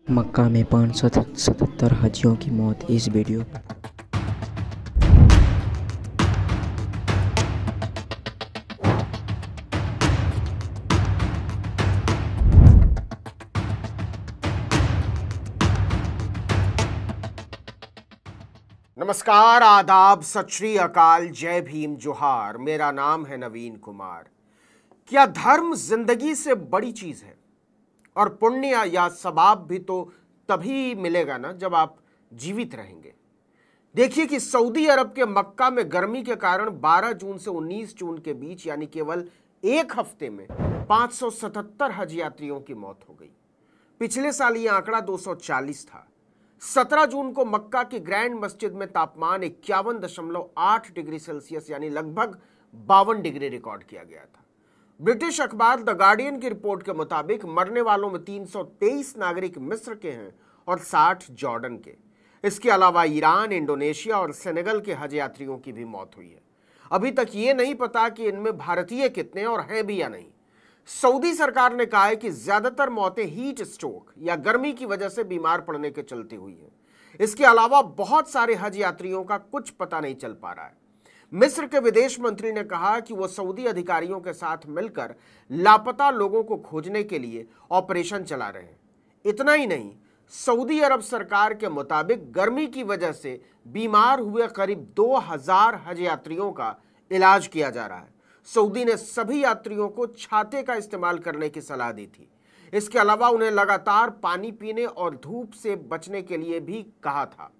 मक्का में 577 हाजियों की मौत। इस वीडियो नमस्कार, आदाब, सत श्री अकाल, जय भीम, जोहार। मेरा नाम है नवीन कुमार। क्या धर्म जिंदगी से बड़ी चीज है? और पुण्य या सवाब भी तो तभी मिलेगा ना जब आप जीवित रहेंगे। देखिए कि सऊदी अरब के मक्का में गर्मी के कारण 12 जून से 19 जून के बीच यानी केवल एक हफ्ते में 577 हज यात्रियों की मौत हो गई। पिछले साल यह आंकड़ा 240 था। 17 जून को मक्का की ग्रैंड मस्जिद में तापमान 51.8 डिग्री सेल्सियस यानी लगभग 52 डिग्री रिकॉर्ड किया गया था। ब्रिटिश अखबार द गार्डियन की रिपोर्ट के मुताबिक मरने वालों में 323 नागरिक मिस्र के हैं और 60 जॉर्डन के। इसके अलावा ईरान, इंडोनेशिया और सेनेगल के हज यात्रियों की भी मौत हुई है। अभी तक ये नहीं पता कि इनमें भारतीय कितने और हैं भी या नहीं। सऊदी सरकार ने कहा है कि ज्यादातर मौतें हीट स्ट्रोक या गर्मी की वजह से बीमार पड़ने के चलते हुई हैं। इसके अलावा बहुत सारे हज यात्रियों का कुछ पता नहीं चल पा रहा है। मिस्र के विदेश मंत्री ने कहा कि वो सऊदी अधिकारियों के साथ मिलकर लापता लोगों को खोजने के लिए ऑपरेशन चला रहे हैं। इतना ही नहीं, सऊदी अरब सरकार के मुताबिक गर्मी की वजह से बीमार हुए करीब 2000 हज यात्रियों का इलाज किया जा रहा है। सऊदी ने सभी यात्रियों को छाते का इस्तेमाल करने की सलाह दी थी। इसके अलावा उन्हें लगातार पानी पीने और धूप से बचने के लिए भी कहा था।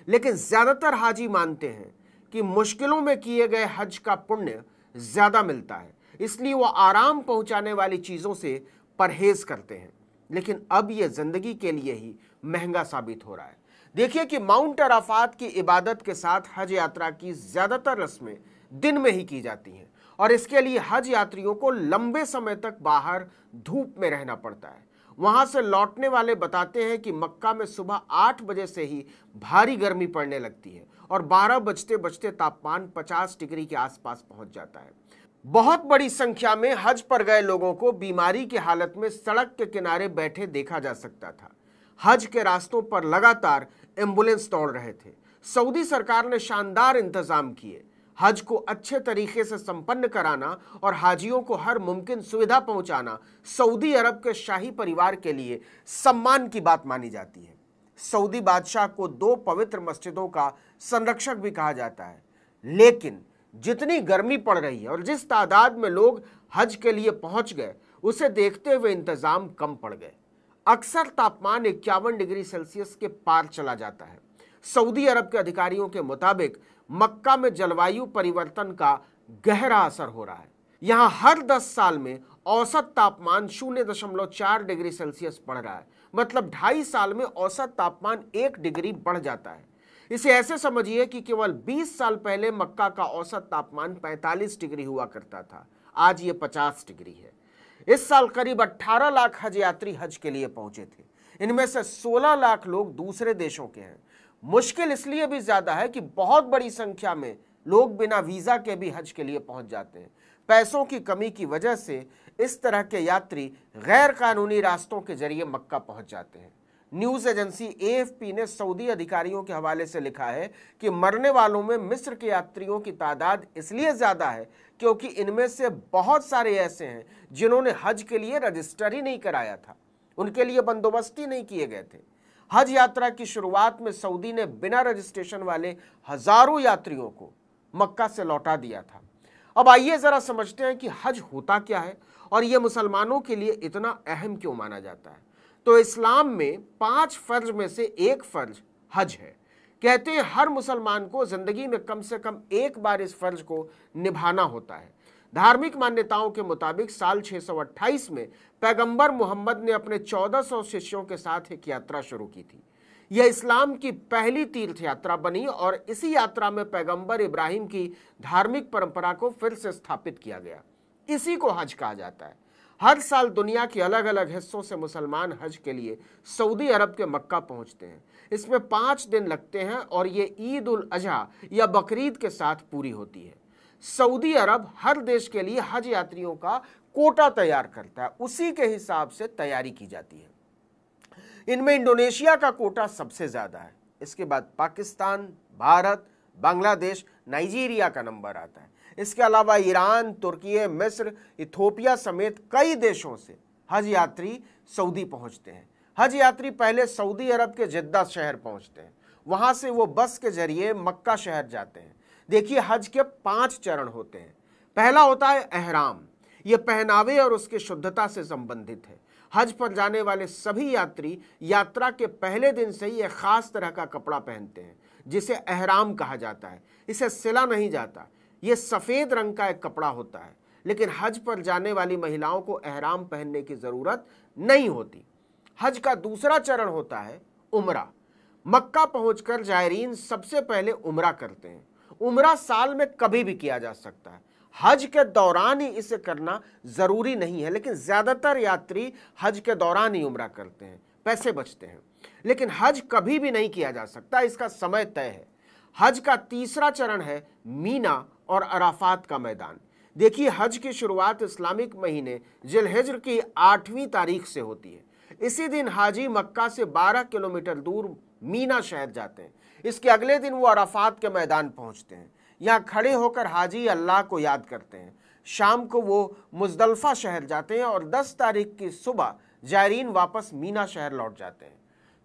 लेकिन ज्यादातर हाजी मानते हैं कि मुश्किलों में किए गए हज का पुण्य ज्यादा मिलता है, इसलिए वो आराम पहुंचाने वाली चीजों से परहेज करते हैं। लेकिन अब यह जिंदगी के लिए ही महंगा साबित हो रहा है। देखिए कि माउंट अराफात की इबादत के साथ हज यात्रा की ज्यादातर रस्में दिन में ही की जाती हैं और इसके लिए हज यात्रियों को लंबे समय तक बाहर धूप में रहना पड़ता है। वहां से लौटने वाले बताते हैं कि मक्का में सुबह 8 बजे से ही भारी गर्मी पड़ने लगती है और 12 बजते बजते तापमान 50 डिग्री के आसपास पहुंच जाता है। बहुत बड़ी संख्या में हज पर गए लोगों को बीमारी की हालत में सड़क के किनारे बैठे देखा जा सकता था। हज के रास्तों पर लगातार एम्बुलेंस दौड़ रहे थे। सऊदी सरकार ने शानदार इंतजाम किए। हज को अच्छे तरीके से संपन्न कराना और हाजियों को हर मुमकिन सुविधा पहुंचाना सऊदी अरब के शाही परिवार के लिए सम्मान की बात मानी जाती है। सऊदी बादशाह को 2 पवित्र मस्जिदों का संरक्षक भी कहा जाता है। लेकिन जितनी गर्मी पड़ रही है और जिस तादाद में लोग हज के लिए पहुंच गए, उसे देखते हुए इंतजाम कम पड़ गए। अक्सर तापमान 51 डिग्री सेल्सियस के पार चला जाता है। सऊदी अरब के अधिकारियों के मुताबिक मक्का में जलवायु परिवर्तन का गहरा असर हो रहा है। यहां हर 10 साल में औसत तापमान 0.4 डिग्री सेल्सियस बढ़ रहा है। मतलब 2.5 साल में औसत तापमान 1 डिग्री बढ़ जाता है। इसे ऐसे समझिए कि केवल 20 साल पहले मक्का का औसत तापमान 45 डिग्री हुआ करता था, आज ये 50 डिग्री है। इस साल करीब 18 लाख हज यात्री हज के लिए पहुंचे थे। इनमें से 16 लाख लोग दूसरे देशों के हैं। मुश्किल इसलिए भी ज्यादा है कि बहुत बड़ी संख्या में लोग बिना वीजा के भी हज के लिए पहुंच जाते हैं। पैसों की कमी की वजह से इस तरह के यात्री गैर कानूनी रास्तों के जरिए मक्का पहुंच जाते हैं। न्यूज एजेंसी एएफपी ने सऊदी अधिकारियों के हवाले से लिखा है कि मरने वालों में मिस्र के यात्रियों की तादाद इसलिए ज्यादा है क्योंकि इनमें से बहुत सारे ऐसे हैं जिन्होंने हज के लिए रजिस्टर ही नहीं कराया था, उनके लिए बंदोबस्त ही नहीं किए गए थे। हज यात्रा की शुरुआत में सऊदी ने बिना रजिस्ट्रेशन वाले हजारों यात्रियों को मक्का से लौटा दिया था। अब आइए जरा समझते हैं कि हज होता क्या है और यह मुसलमानों के लिए इतना अहम क्यों माना जाता है। तो इस्लाम में 5 फर्ज में से एक फर्ज हज है। कहते हैं हर मुसलमान को जिंदगी में कम से कम एक बार इस फर्ज को निभाना होता है। धार्मिक मान्यताओं के मुताबिक साल 628 में पैगंबर मोहम्मद ने अपने 1400 शिष्यों के साथ एक यात्रा शुरू की थी। यह इस्लाम की पहली तीर्थ यात्रा बनी और इसी यात्रा में पैगंबर इब्राहिम की धार्मिक परंपरा को फिर से स्थापित किया गया। इसी को हज कहा जाता है। हर साल दुनिया के अलग अलग हिस्सों से मुसलमान हज के लिए सऊदी अरब के मक्का पहुंचते हैं। इसमें 5 दिन लगते हैं और ये ईद उल अजहा या बकरीद के साथ पूरी होती है। सऊदी अरब हर देश के लिए हज यात्रियों का कोटा तैयार करता है, उसी के हिसाब से तैयारी की जाती है। इनमें इंडोनेशिया का कोटा सबसे ज्यादा है। इसके बाद पाकिस्तान, भारत, बांग्लादेश, नाइजीरिया का नंबर आता है। इसके अलावा ईरान, तुर्की, मिस्र, इथोपिया समेत कई देशों से हज यात्री सऊदी पहुंचते हैं। हज यात्री पहले सऊदी अरब के जिद्दा शहर पहुंचते हैं, वहां से वो बस के जरिए मक्का शहर जाते हैं। देखिए, हज के 5 चरण होते हैं। पहला होता है एहराम। यह पहनावे और उसकी शुद्धता से संबंधित है। हज पर जाने वाले सभी यात्री यात्रा के पहले दिन से ही एक खास तरह का कपड़ा पहनते हैं जिसे एहराम कहा जाता है। इसे सिला नहीं जाता। यह सफेद रंग का एक कपड़ा होता है, लेकिन हज पर जाने वाली महिलाओं को एहराम पहनने की जरूरत नहीं होती। हज का दूसरा चरण होता है उम्रा। मक्का पहुंचकर जायरीन सबसे पहले उम्रा करते हैं। उम्रा साल में कभी भी किया जा सकता है। हज के दौरान ही इसे करना जरूरी नहीं है, लेकिन ज्यादातर यात्री हज के दौरान ही उम्रा करते हैं, पैसे बचते हैं। लेकिन हज कभी भी नहीं किया जा सकता, इसका समय तय है। हज का तीसरा चरण है मीना और अराफात का मैदान। देखिए, हज की शुरुआत इस्लामिक महीने जिलहिज्र की 8वीं तारीख से होती है। इसी दिन हाजी मक्का से 12 किलोमीटर दूर मीना शहर जाते हैं। इसके अगले दिन वो अराफात के मैदान पहुंचते हैं। यहाँ खड़े होकर हाजी अल्लाह को याद करते हैं। शाम को वो मुजदलफा शहर जाते हैं और 10 तारीख की सुबह जायरीन वापस मीना शहर लौट जाते हैं।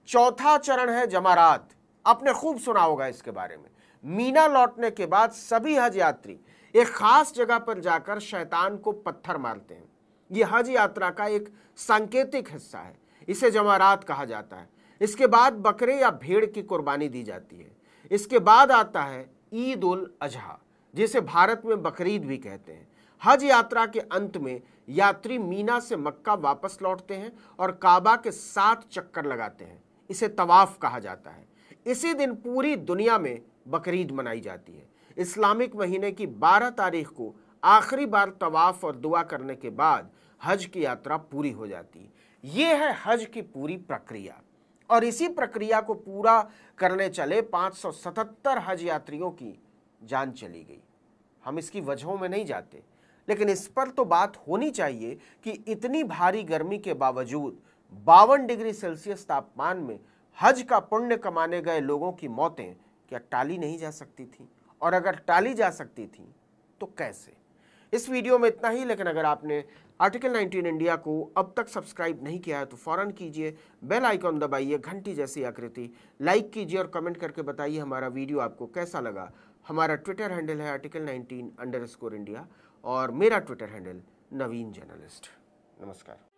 चौथा चरण है जमारात। आपने खूब सुना होगा इसके बारे में। मीना लौटने के बाद सभी हज यात्री एक खास जगह पर जाकर शैतान को पत्थर मारते हैं। यह हज यात्रा का एक सांकेतिक हिस्सा है। इसे जमारात कहा जाता है। इसके बाद बकरे या भेड़ की कुर्बानी दी जाती है। इसके बाद आता है ईद उल अजहा, जिसे भारत में बकरीद भी कहते हैं। हज यात्रा के अंत में यात्री मीना से मक्का वापस लौटते हैं और काबा के 7 चक्कर लगाते हैं। इसे तवाफ कहा जाता है। इसी दिन पूरी दुनिया में बकरीद मनाई जाती है। इस्लामिक महीने की 12 तारीख को आखिरी बार तवाफ और दुआ करने के बाद हज की यात्रा पूरी हो जाती है। ये है हज की पूरी प्रक्रिया। और इसी प्रक्रिया को पूरा करने चले 577 हज यात्रियों की जान चली गई। हम इसकी वजहों में नहीं जाते, लेकिन इस पर तो बात होनी चाहिए कि इतनी भारी गर्मी के बावजूद 52 डिग्री सेल्सियस तापमान में हज का पुण्य कमाने गए लोगों की मौतें क्या टाली नहीं जा सकती थी? और अगर टाली जा सकती थी तो कैसे? इस वीडियो में इतना ही, लेकिन अगर आपने आर्टिकल 19 इंडिया को अब तक सब्सक्राइब नहीं किया है तो फौरन कीजिए, बेल आइकॉन दबाइए, घंटी जैसी आकृति, लाइक कीजिए और कमेंट करके बताइए हमारा वीडियो आपको कैसा लगा। हमारा ट्विटर हैंडल है article19_India और मेरा ट्विटर हैंडल नवीन जर्नलिस्ट। नमस्कार।